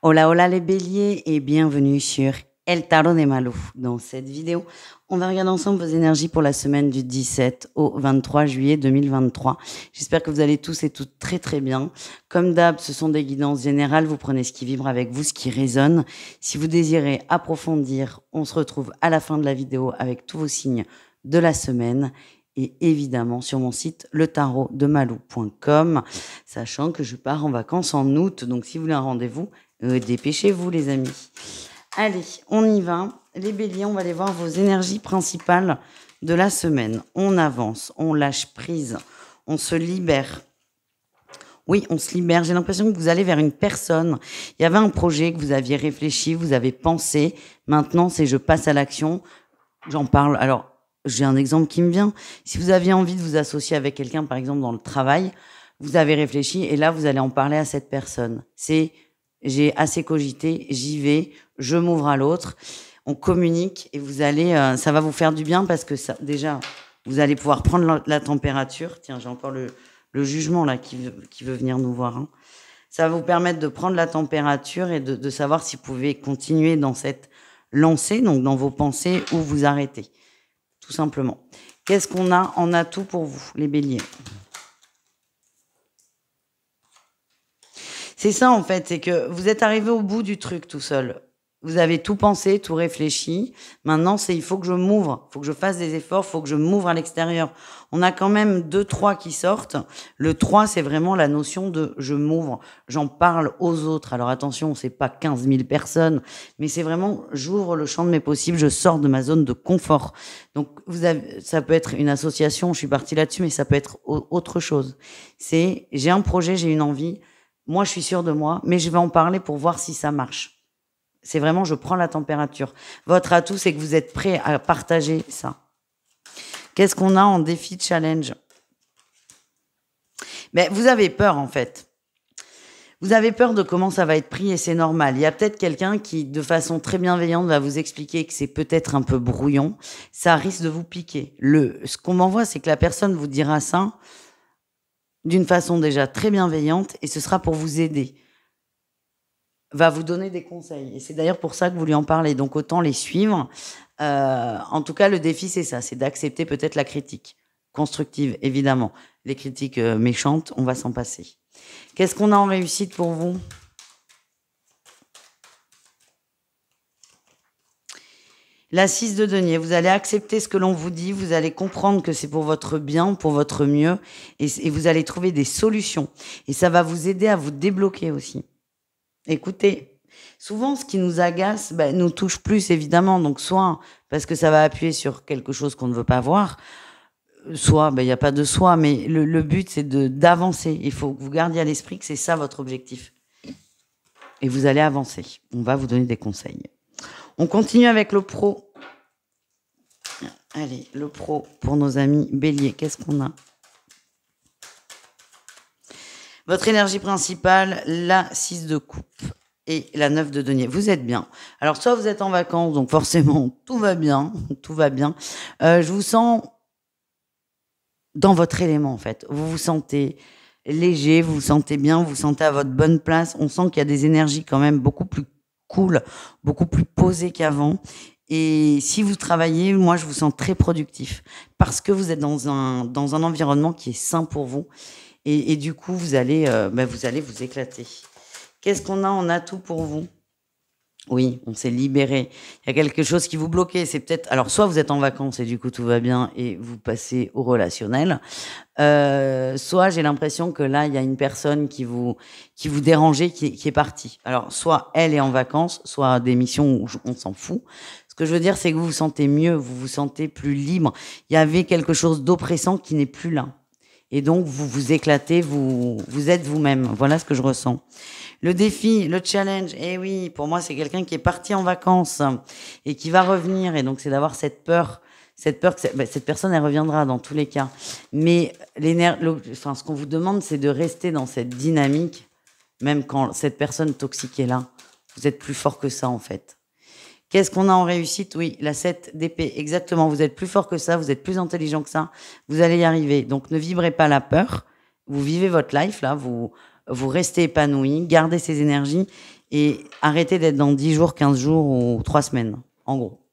Hola, hola les béliers et bienvenue sur El Tarot de Malou. Dans cette vidéo, on va regarder ensemble vos énergies pour la semaine du 17 au 23 juillet 2023. J'espère que vous allez tous et toutes très très bien. Comme d'hab, ce sont des guidances générales. Vous prenez ce qui vibre avec vous, ce qui résonne. Si vous désirez approfondir, on se retrouve à la fin de la vidéo avec tous vos signes de la semaine. Et évidemment sur mon site letarotdemalou.com, sachant que je pars en vacances en août. Donc si vous voulez un rendez-vous, dépêchez-vous les amis. Allez, on y va. Les béliers, on va aller voir vos énergies principales de la semaine. On avance, on lâche prise, on se libère. Oui, on se libère. J'ai l'impression que vous allez vers une personne. Il y avait un projet que vous aviez réfléchi, vous avez pensé. Maintenant, c'est je passe à l'action. J'en parle. Alors, j'ai un exemple qui me vient. Si vous aviez envie de vous associer avec quelqu'un, par exemple, dans le travail, vous avez réfléchi et là, vous allez en parler à cette personne. C'est j'ai assez cogité, j'y vais, je m'ouvre à l'autre, on communique et vous allez, ça va vous faire du bien parce que ça, déjà, vous allez pouvoir prendre la température. Tiens, j'ai encore le jugement là qui veut venir nous voir. Hein. Ça va vous permettre de prendre la température et de savoir si vous pouvez continuer dans cette lancée, donc dans vos pensées, ou vous arrêter, tout simplement. Qu'est-ce qu'on a en atout pour vous, les béliers ? C'est ça, en fait, c'est que vous êtes arrivé au bout du truc tout seul. Vous avez tout pensé, tout réfléchi. Maintenant, il faut que je m'ouvre, il faut que je fasse des efforts, il faut que je m'ouvre à l'extérieur. On a quand même 2, 3 qui sortent. Le 3, c'est vraiment la notion de je m'ouvre, j'en parle aux autres. Alors attention, c'est pas 15 000 personnes, mais c'est vraiment j'ouvre le champ de mes possibles, je sors de ma zone de confort. Donc, ça peut être une association, je suis partie là-dessus, mais ça peut être autre chose. C'est j'ai un projet, j'ai une envie. Moi, je suis sûre de moi, mais je vais en parler pour voir si ça marche. C'est vraiment, je prends la température. Votre atout, c'est que vous êtes prêt à partager ça. Qu'est-ce qu'on a en défi challenge ? Mais vous avez peur, en fait. Vous avez peur de comment ça va être pris et c'est normal. Il y a peut-être quelqu'un qui, de façon très bienveillante, va vous expliquer que c'est peut-être un peu brouillon. Ça risque de vous piquer. Ce qu'on m'envoie, c'est que la personne vous dira ça d'une façon déjà très bienveillante et ce sera pour vous aider. Va vous donner des conseils. Et c'est d'ailleurs pour ça que vous lui en parlez. Donc autant les suivre. En tout cas, le défi, c'est ça. C'est d'accepter peut-être la critique. Constructive, évidemment. Les critiques méchantes, on va s'en passer. Qu'est-ce qu'on a en réussite pour vous ? La 6 de denier, vous allez accepter ce que l'on vous dit, vous allez comprendre que c'est pour votre bien, pour votre mieux, et vous allez trouver des solutions. Et ça va vous aider à vous débloquer aussi. Écoutez, souvent ce qui nous agace nous touche plus évidemment, donc soit parce que ça va appuyer sur quelque chose qu'on ne veut pas voir, soit il n'y a pas de soit, mais le but c'est d'avancer. Il faut que vous gardiez à l'esprit que c'est ça votre objectif. Et vous allez avancer. On va vous donner des conseils. On continue avec le pro. Allez, le pro pour nos amis béliers. Qu'est-ce qu'on a ? Votre énergie principale, la 6 de coupe et la 9 de denier. Vous êtes bien. Alors, soit vous êtes en vacances, donc forcément, tout va bien. Tout va bien. Je vous sens dans votre élément, en fait. Vous vous sentez léger, vous vous sentez bien, vous vous sentez à votre bonne place. On sent qu'il y a des énergies quand même beaucoup plus cool, beaucoup plus posé qu'avant. Et si vous travaillez, moi, je vous sens très productif parce que vous êtes dans un environnement qui est sain pour vous. Et du coup, vous allez vous éclater. Qu'est-ce qu'on a en atout pour vous ? Oui, on s'est libéré. Il y a quelque chose qui vous bloquait. C'est peut-être... Alors, soit vous êtes en vacances et du coup, tout va bien et vous passez au relationnel. Soit j'ai l'impression que là, il y a une personne qui vous dérangeait, qui est partie. Alors, soit elle est en vacances, soit des missions où on s'en fout. Ce que je veux dire, c'est que vous vous sentez mieux, vous vous sentez plus libre. Il y avait quelque chose d'oppressant qui n'est plus là. Et donc, vous vous éclatez, vous êtes vous-même. Voilà ce que je ressens. Le défi, le challenge, oui, pour moi, c'est quelqu'un qui est parti en vacances et qui va revenir. Et donc, c'est d'avoir cette peur que cette personne, elle reviendra dans tous les cas. Mais ce qu'on vous demande, c'est de rester dans cette dynamique, même quand cette personne toxique est là. Vous êtes plus fort que ça, en fait. Qu'est-ce qu'on a en réussite ? Oui, la 7 d'épée, exactement. Vous êtes plus fort que ça, vous êtes plus intelligent que ça. Vous allez y arriver. Donc, ne vibrez pas la peur. Vous vivez votre life, là. Vous restez épanoui, gardez ces énergies Et arrêtez d'être dans 10 jours, 15 jours ou 3 semaines, en gros.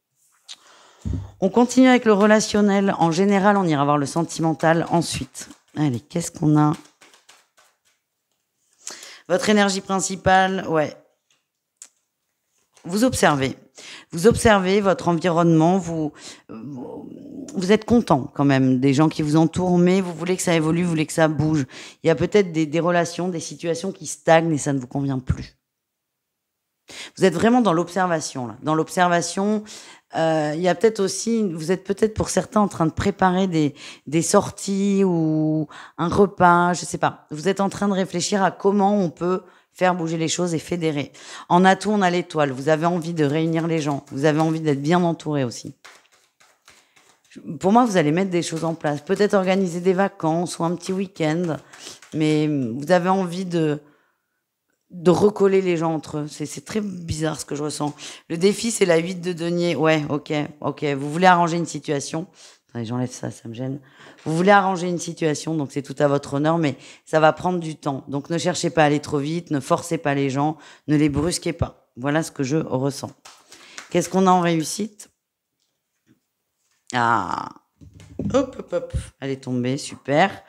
On continue avec le relationnel. En général, on ira voir le sentimental ensuite. Allez, qu'est-ce qu'on a? Votre énergie principale, ouais. Vous observez. Vous observez votre environnement, vous êtes content quand même des gens qui vous entourent, mais vous voulez que ça évolue, vous voulez que ça bouge. Il y a peut-être des relations, des situations qui stagnent et ça ne vous convient plus. Vous êtes vraiment dans l'observation, là. Dans l'observation, il y a peut-être aussi, vous êtes peut-être pour certains en train de préparer des sorties ou un repas, je sais pas. Vous êtes en train de réfléchir à comment on peut faire bouger les choses et fédérer. En atout, on a l'étoile. Vous avez envie de réunir les gens. Vous avez envie d'être bien entouré aussi. Pour moi, vous allez mettre des choses en place. Peut-être organiser des vacances ou un petit week-end. Mais vous avez envie de recoller les gens entre eux. C'est très bizarre ce que je ressens. Le défi, c'est la 8 de denier. Ouais, ok. Vous voulez arranger une situation. Attendez, j'enlève ça, ça me gêne. Vous voulez arranger une situation, donc c'est tout à votre honneur, mais ça va prendre du temps. Donc ne cherchez pas à aller trop vite, ne forcez pas les gens, ne les brusquez pas. Voilà ce que je ressens. Qu'est-ce qu'on a en réussite? Ah, hop. Elle est tombée, super.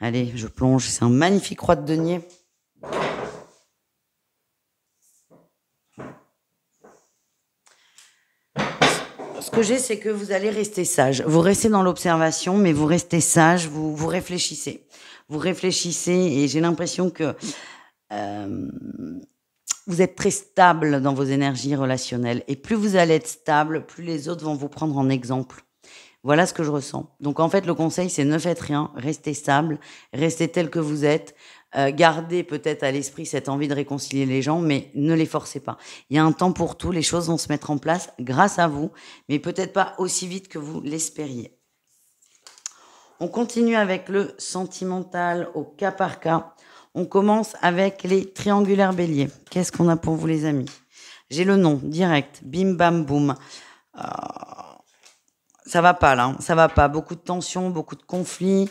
Allez, je plonge. C'est un magnifique roi de denier. Ce que j'ai, c'est que vous allez rester sage. Vous restez dans l'observation, mais vous restez sage, vous réfléchissez. Vous réfléchissez et j'ai l'impression que vous êtes très stable dans vos énergies relationnelles. Et plus vous allez être stable, plus les autres vont vous prendre en exemple. Voilà ce que je ressens. Donc en fait, le conseil, c'est ne faites rien, restez stable, restez tel que vous êtes. Gardez peut-être à l'esprit cette envie de réconcilier les gens, mais ne les forcez pas. Il y a un temps pour tout, les choses vont se mettre en place grâce à vous, mais peut-être pas aussi vite que vous l'espériez. On continue avec le sentimental au cas par cas. On commence avec les triangulaires béliers. Qu'est-ce qu'on a pour vous, les amis? J'ai le nom, direct, bim bam boum. Ça va pas là, ça va pas. Beaucoup de tensions, beaucoup de conflits.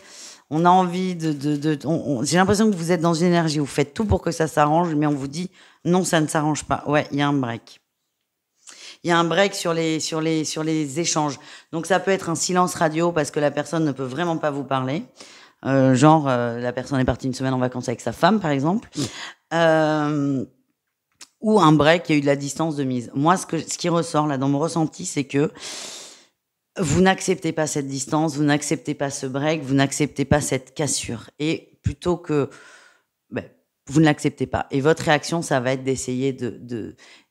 On a envie j'ai l'impression que vous êtes dans une énergie, vous faites tout pour que ça s'arrange, mais on vous dit non, ça ne s'arrange pas. Ouais, il y a un break. Il y a un break sur les échanges. Donc ça peut être un silence radio parce que la personne ne peut vraiment pas vous parler. La personne est partie une semaine en vacances avec sa femme, par exemple. Ou un break, il y a eu de la distance de mise. Moi, ce qui ressort là dans mon ressenti, c'est que vous n'acceptez pas cette distance, vous n'acceptez pas ce break, vous n'acceptez pas cette cassure. Et plutôt que... vous ne l'acceptez pas. Et votre réaction, ça va être d'essayer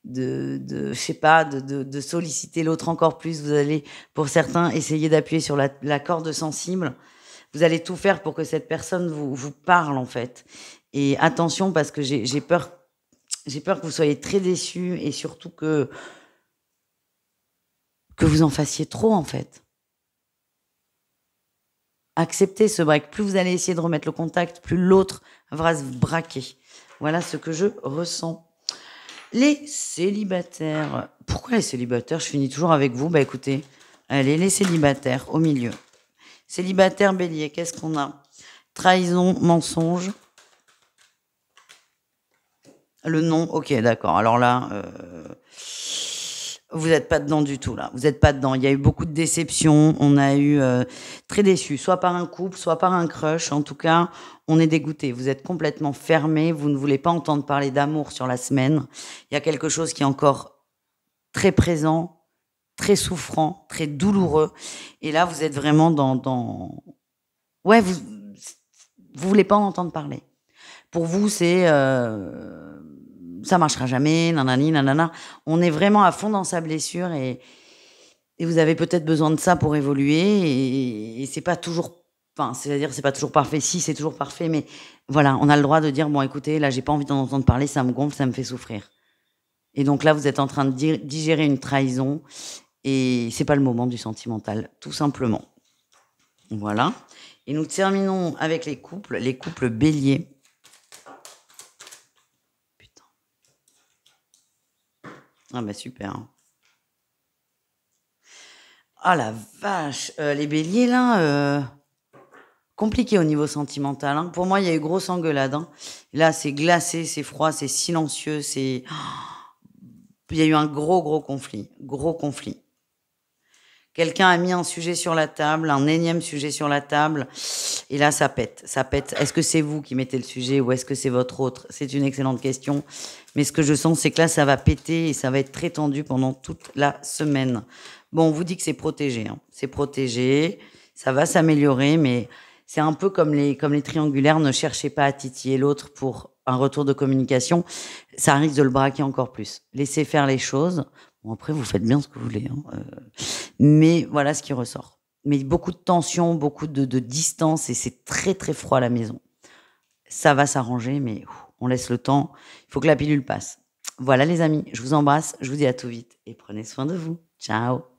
je sais pas, de solliciter l'autre encore plus. Vous allez, pour certains, essayer d'appuyer sur la corde sensible. Vous allez tout faire pour que cette personne vous parle, en fait. Et attention, parce que j'ai peur que vous soyez très déçus et surtout que vous en fassiez trop, en fait. Acceptez ce break. Plus vous allez essayer de remettre le contact, plus l'autre va se braquer. Voilà ce que je ressens. Les célibataires. Pourquoi les célibataires? Je finis toujours avec vous. Bah écoutez, allez, les célibataires au milieu. Célibataire bélier, qu'est-ce qu'on a? Trahison, mensonge. Le nom, ok, d'accord. Alors là, vous n'êtes pas dedans du tout, là. Vous n'êtes pas dedans. Il y a eu beaucoup de déceptions. On a eu très déçus, soit par un couple, soit par un crush. En tout cas, on est dégoûté. Vous êtes complètement fermé. Vous ne voulez pas entendre parler d'amour sur la semaine. Il y a quelque chose qui est encore très présent, très souffrant, très douloureux. Et là, vous êtes vraiment ouais, vous voulez pas en entendre parler. Pour vous, c'est ça marchera jamais, nanani, nanana. On est vraiment à fond dans sa blessure et vous avez peut-être besoin de ça pour évoluer et c'est pas toujours, enfin, c'est-à-dire c'est pas toujours parfait. Si, c'est toujours parfait, mais voilà, on a le droit de dire bon, écoutez, là, j'ai pas envie d'en entendre parler, ça me gonfle, ça me fait souffrir. Et donc là, vous êtes en train de digérer une trahison et c'est pas le moment du sentimental, tout simplement. Voilà. Et nous terminons avec les couples béliers. Ah bah super. Ah la vache, les béliers là, compliqué au niveau sentimental, hein. Pour moi, il y a eu grosse engueulade, hein. Là, c'est glacé, c'est froid, c'est silencieux, c'est il y a eu un gros conflit, gros conflit. Quelqu'un a mis un sujet sur la table, un énième sujet sur la table, et là, ça pète, ça pète. Est-ce que c'est vous qui mettez le sujet ou est-ce que c'est votre autre? C'est une excellente question. Mais ce que je sens, c'est que là, ça va péter et ça va être très tendu pendant toute la semaine. Bon, on vous dit que c'est protégé, hein. C'est protégé, ça va s'améliorer, mais c'est un peu comme les triangulaires. Ne cherchez pas à titiller l'autre pour un retour de communication. Ça risque de le braquer encore plus. Laissez faire les choses. Bon, après, vous faites bien ce que vous voulez, hein. Mais voilà ce qui ressort. Mais beaucoup de tension, beaucoup de distance et c'est très froid à la maison. Ça va s'arranger, mais on laisse le temps. Il faut que la pilule passe. Voilà les amis, je vous embrasse, je vous dis à tout vite et prenez soin de vous. Ciao.